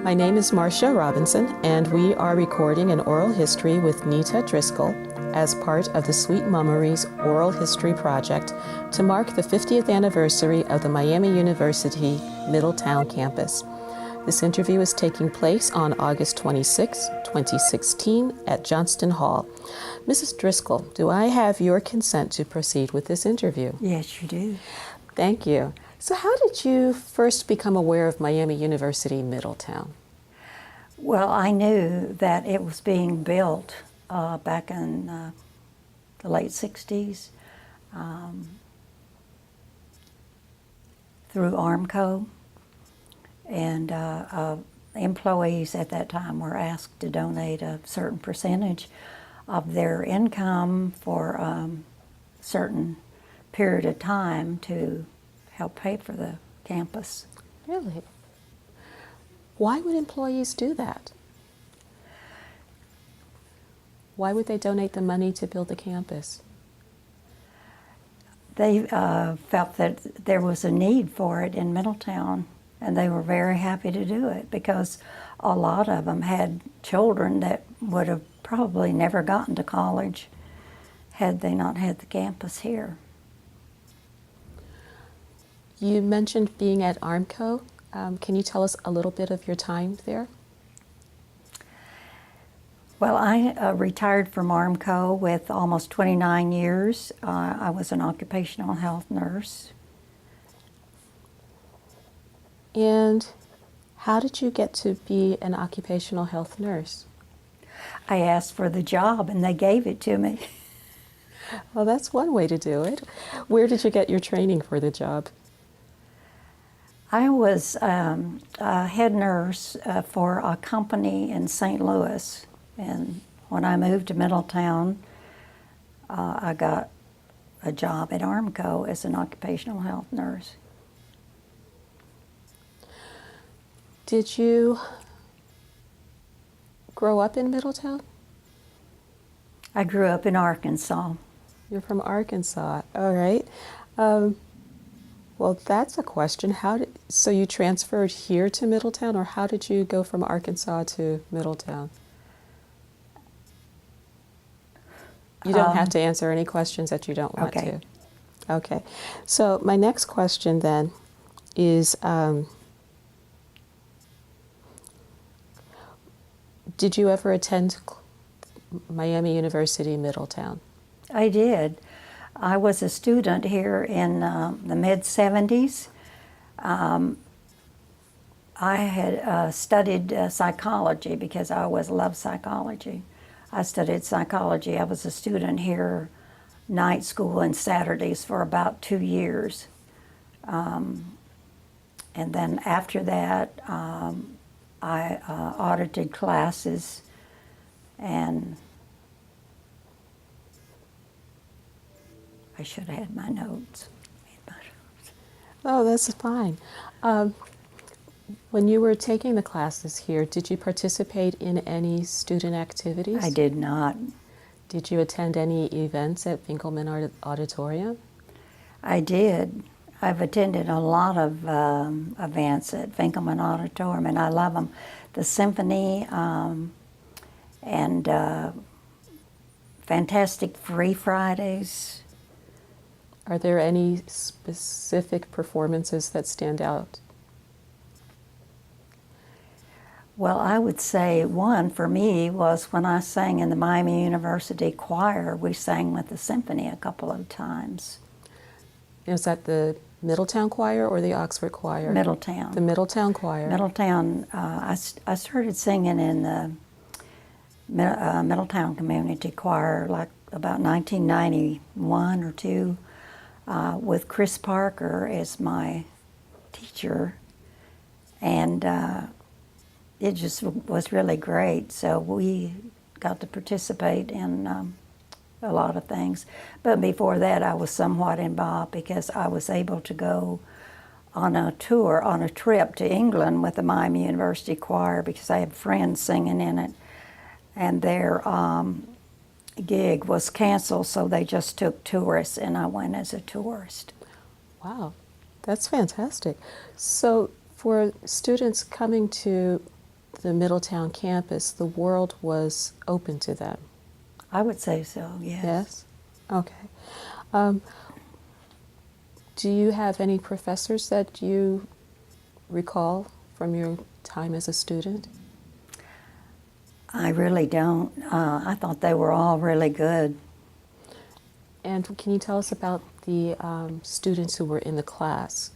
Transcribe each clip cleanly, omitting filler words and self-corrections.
My name is Marcia Robinson, and we are recording an oral history with Nita Driscoll as part of the Sweet MUMories Oral History Project to mark the 50th anniversary of the Miami University Middletown campus. This interview is taking place on August 26, 2016 at Johnston Hall. Mrs. Driscoll, do I have your consent to proceed with this interview? Yes, you do. Thank you. So how did you first become aware of Miami University Middletown? Well, I knew that it was being built back in the late 60s through Armco, and employees at that time were asked to donate a certain percentage of their income for a certain period of time to help pay for the campus. Really? Why would employees do that? Why would they donate the money to build the campus? They felt that there was a need for it in Middletown, and they were very happy to do it because a lot of them had children that would have probably never gotten to college had they not had the campus here. You mentioned being at Armco. Can you tell us a little bit of your time there? Well, I retired from Armco with almost 29 years. I was an occupational health nurse. And how did you get to be an occupational health nurse? I asked for the job and they gave it to me. Well, that's one way to do it. Where did you get your training for the job? I was a head nurse for a company in St. Louis, and when I moved to Middletown, I got a job at Armco as an occupational health nurse. Did you grow up in Middletown? I grew up in Arkansas. You're from Arkansas, all right. Well, that's a question. So you transferred here to Middletown, or how did you go from Arkansas to Middletown? You don't have to answer any questions that you don't want to. Okay. So my next question then is, did you ever attend Miami University Middletown? I did. I was a student here in the mid-70s. I had studied psychology because I always loved psychology. I studied psychology. I was a student here, night school and Saturdays for about 2 years. And then after that, I audited classes, and I should have had my notes. Oh, that's fine. When you were taking the classes here, did you participate in any student activities? I did not. Did you attend any events at Finkelman Auditorium? I did. I've attended a lot of events at Finkelman Auditorium, and I love them. The symphony and Fantastic Free Fridays. Are there any specific performances that stand out? Well, I would say one for me was when I sang in the Miami University choir. We sang with the symphony a couple of times. Is that the Middletown choir or the Oxford choir? Middletown. The Middletown choir. Middletown. I started singing in the Middletown Community Choir like about 1991 or 2 with Chris Parker as my teacher, and it just was really great. So we got to participate in a lot of things. But before that, I was somewhat involved because I was able to go on a tour, on a trip to England with the Miami University Choir because I had friends singing in it, and their gig was canceled, so they just took tourists, and I went as a tourist. Wow, that's fantastic. So for students coming to the Middletown campus, the world was open to them. I would say so, yes. Yes? Okay. Um, do you have any professors that you recall from your time as a student? I really don't. I thought they were all really good. And can you tell us about the students who were in the class?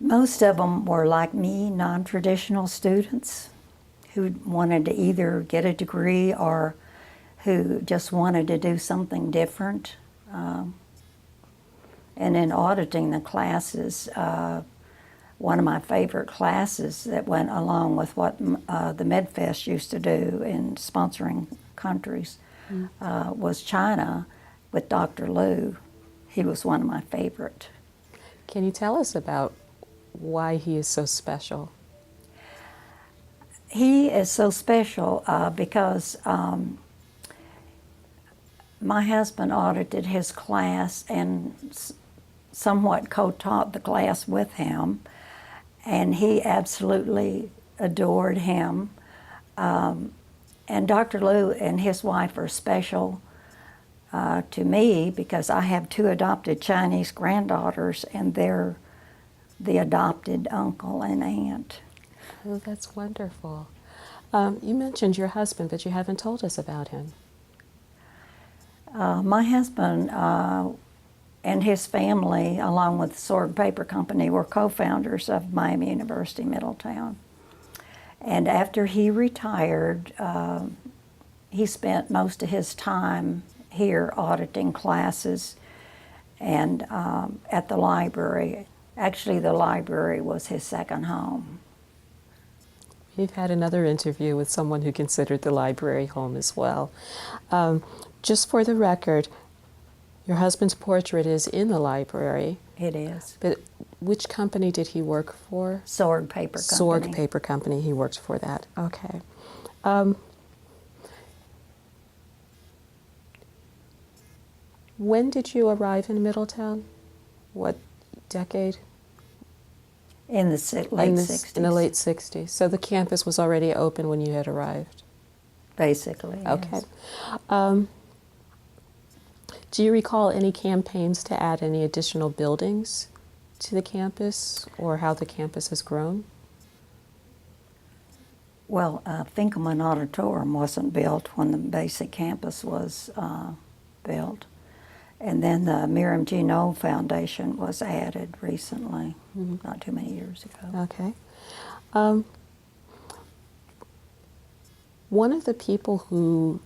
Most of them were like me, non-traditional students who wanted to either get a degree or who just wanted to do something different. And in auditing the classes, one of my favorite classes that went along with what the MidFest used to do in sponsoring countries was China with Dr. Liu. He was one of my favorite. Can you tell us about why he is so special? He is so special because my husband audited his class and somewhat co-taught the class with him, and he absolutely adored him. And Dr. Liu and his wife are special to me because I have two adopted Chinese granddaughters, and they're the adopted uncle and aunt. Oh, that's wonderful. You mentioned your husband, but you haven't told us about him. My husband and his family, along with the Sorg Paper Company, were co-founders of Miami University, Middletown. And after he retired, he spent most of his time here auditing classes and at the library. Actually, the library was his second home. We've had another interview with someone who considered the library home as well. Just for the record, your husband's portrait is in the library. It is. But which company did he work for? Sorg Paper Company. Sorg Paper Company, he worked for that. Okay. When did you arrive in Middletown? What decade? In the late 60s. In the late 60s. So the campus was already open when you had arrived? Basically, Okay. yes. Do you recall any campaigns to add any additional buildings to the campus, or how the campus has grown? Well, Finkelman Auditorium wasn't built when the basic campus was built. And then the Miriam G. Knoll Foundation was added recently, not too many years ago. Okay. One of the people who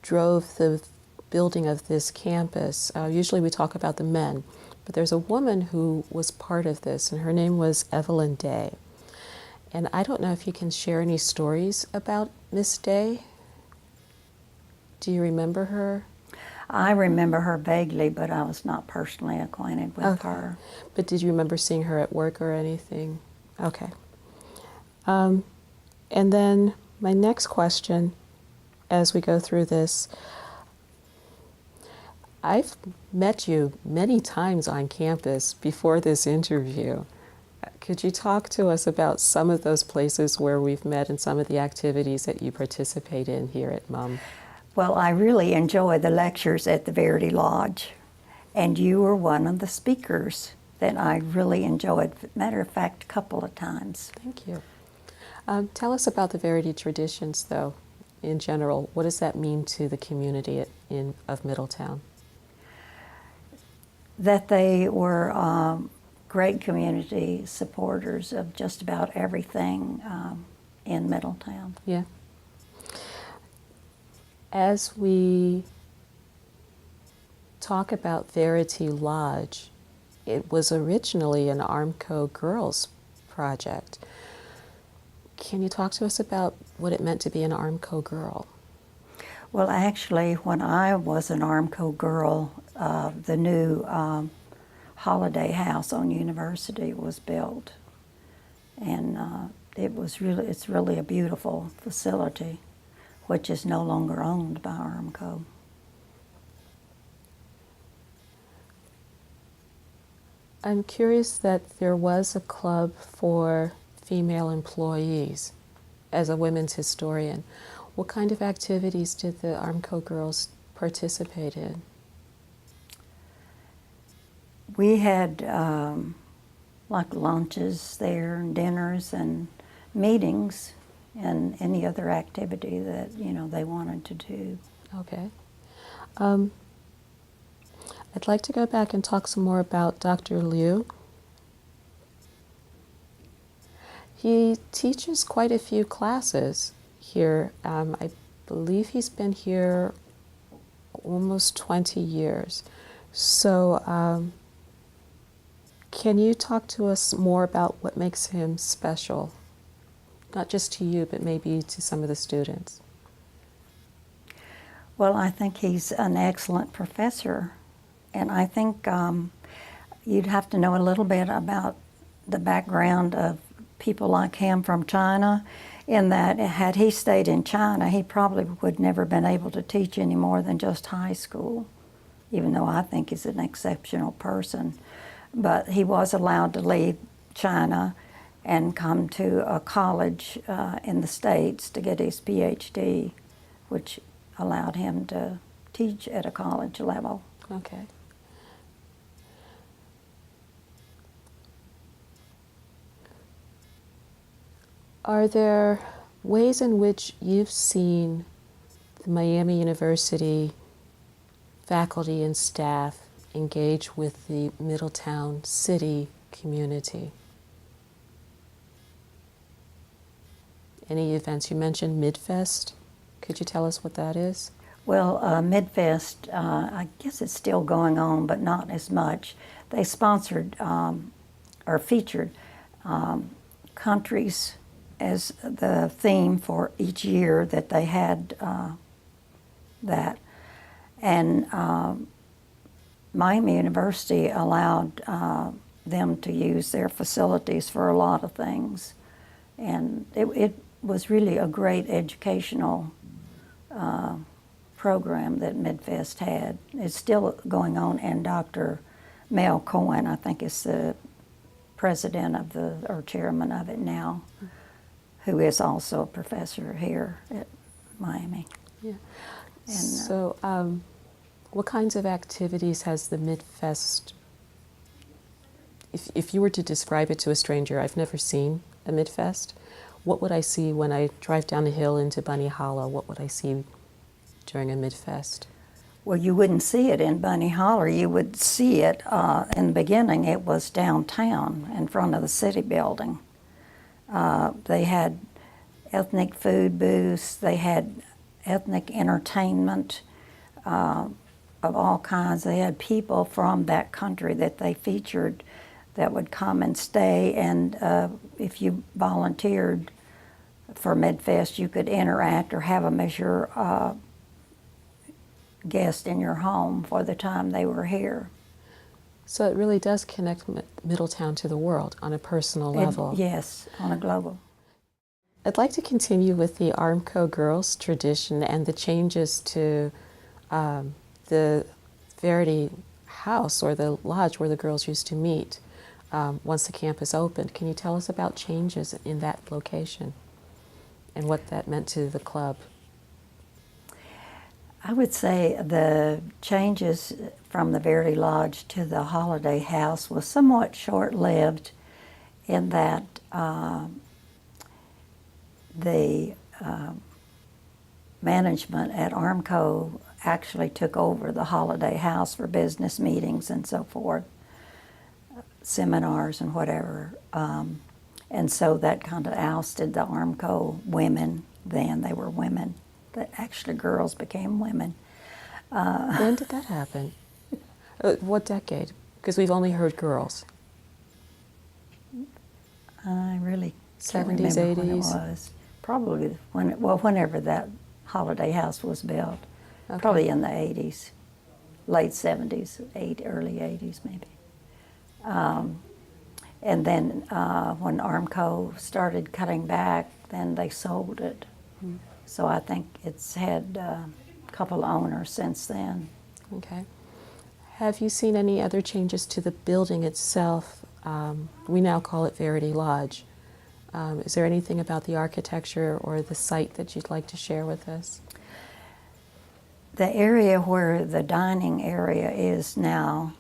drove the building of this campus, usually we talk about the men, but there's a woman who was part of this, and her name was Evelyn Day. And I don't know if you can share any stories about Miss Day. Do you remember her? I remember her vaguely, but I was not personally acquainted with her. But did you remember seeing her at work or anything? Okay. And then my next question, as we go through this, I've met you many times on campus before this interview. Could you talk to us about some of those places where we've met and some of the activities that you participate in here at MUM? Well, I really enjoy the lectures at the Verity Lodge, and you were one of the speakers that I really enjoyed. Matter of fact, a couple of times. Thank you. Tell us about the Verity traditions, though, in general. What does that mean to the community of Middletown? That they were great community supporters of just about everything in Middletown. Yeah. As we talk about Verity Lodge, it was originally an Armco girls project. Can you talk to us about what it meant to be an Armco girl? Well, actually, when I was an Armco girl, the new Holiday House on University was built, and it's really a beautiful facility, which is no longer owned by Armco. I'm curious that there was a club for female employees. as a women's historian, what kind of activities did the Armco girls participate in? We had like lunches there and dinners and meetings and any other activity that, you know, they wanted to do. Okay. I'd like to go back and talk some more about Dr. Liu. He teaches quite a few classes here. I believe he's been here almost 20 years. So can you talk to us more about what makes him special? Not just to you, but maybe to some of the students. Well, I think he's an excellent professor. And I think you'd have to know a little bit about the background of people like him from China, in that had he stayed in China, he probably would never been able to teach any more than just high school, even though I think he's an exceptional person. But he was allowed to leave China and come to a college in the States to get his PhD, which allowed him to teach at a college level. Okay. Are there ways in which you've seen the Miami University faculty and staff engage with the Middletown city community? Any events? You mentioned MidFest. Could you tell us what that is? Well, MidFest, I guess it's still going on, but not as much. They sponsored or featured countries as the theme for each year that they had that. And Miami University allowed them to use their facilities for a lot of things. And it was really a great educational program that MidFest had. It's still going on, and Dr. Mel Cohen, I think, is the president of or chairman of it now, who is also a professor here at Miami. Yeah. And, so, what kinds of activities has the MidFest, if you were to describe it to a stranger, I've never seen a MidFest, what would I see when I drive down the hill into Bunny Hollow? What would I see during a MidFest? Well, you wouldn't see it in Bunny Hollow. You would see it, in the beginning, it was downtown in front of the city building. They had ethnic food booths, they had ethnic entertainment of all kinds. They had people from that country that they featured that would come and stay, and if you volunteered for MidFest, you could interact or have them as your guest in your home for the time they were here. So it really does connect Middletown to the world on a personal level. Yes, on a global. I'd like to continue with the Armco Girls tradition and the changes to the Verity House, or the lodge where the girls used to meet once the campus opened. Can you tell us about changes in that location and what that meant to the club? I would say the changes from the Verity Lodge to the Holiday House was somewhat short-lived, in that the management at Armco actually took over the Holiday House for business meetings and so forth, seminars and whatever. And so that kind of ousted the Armco women. Then they were women. That actually girls became women. When did that happen? What decade? Because we've only heard girls. I really can't 70s, remember 80s? when it was. Probably whenever that Holiday House was built. Okay. Probably in the 80s, late 70s, early 80s maybe. And then when Armco started cutting back, then they sold it. Mm. So I think it's had a couple owners since then. Okay. Have you seen any other changes to the building itself? We now call it Verity Lodge. Is there anything about the architecture or the site that you'd like to share with us? The area where the dining area is now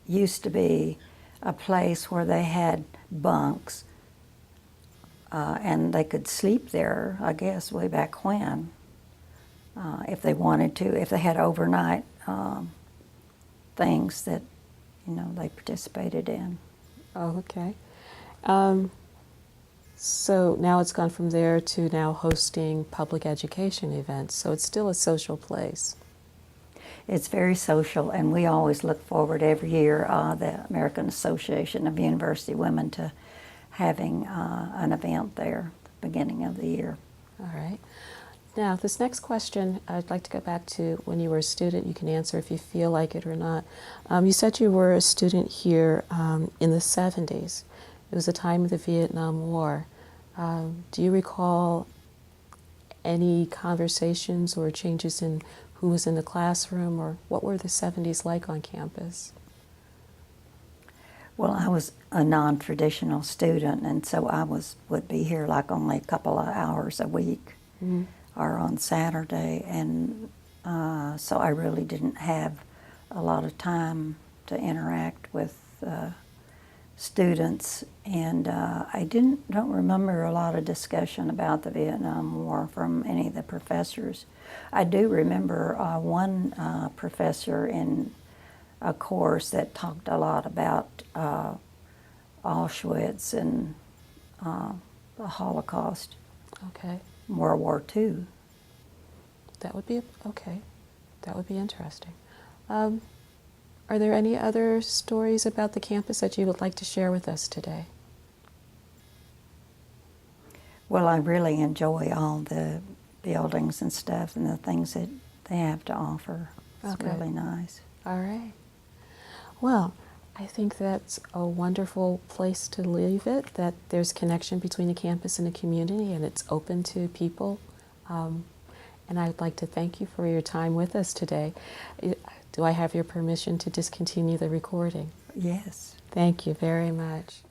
used to be a place where they had bunks, and they could sleep there, I guess, way back when, if they wanted to, if they had overnight things that, they participated in. Oh, okay. So now it's gone from there to now hosting public education events, so it's still a social place. It's very social, and we always look forward every year, the American Association of University Women, to having an event there at the beginning of the year. All right. Now, this next question, I'd like to go back to when you were a student. You can answer if you feel like it or not. You said you were a student here in the 70s. It was the time of the Vietnam War. Do you recall any conversations or changes in who was in the classroom, or what were the 70s like on campus? Well, I was a non-traditional student, and so I would be here like only a couple of hours a week, or on Saturday, and so I really didn't have a lot of time to interact with students, and I don't remember a lot of discussion about the Vietnam War from any of the professors. I do remember one professor in a course that talked a lot about Auschwitz and the Holocaust. Okay. World War II. That would be, okay. That would be interesting. Are there any other stories about the campus that you would like to share with us today? Well, I really enjoy all the buildings and stuff and the things that they have to offer. It's really nice. All right. Well, I think that's a wonderful place to leave it, that there's connection between the campus and the community, and it's open to people. And I'd like to thank you for your time with us today. Do I have your permission to discontinue the recording? Yes. Thank you very much.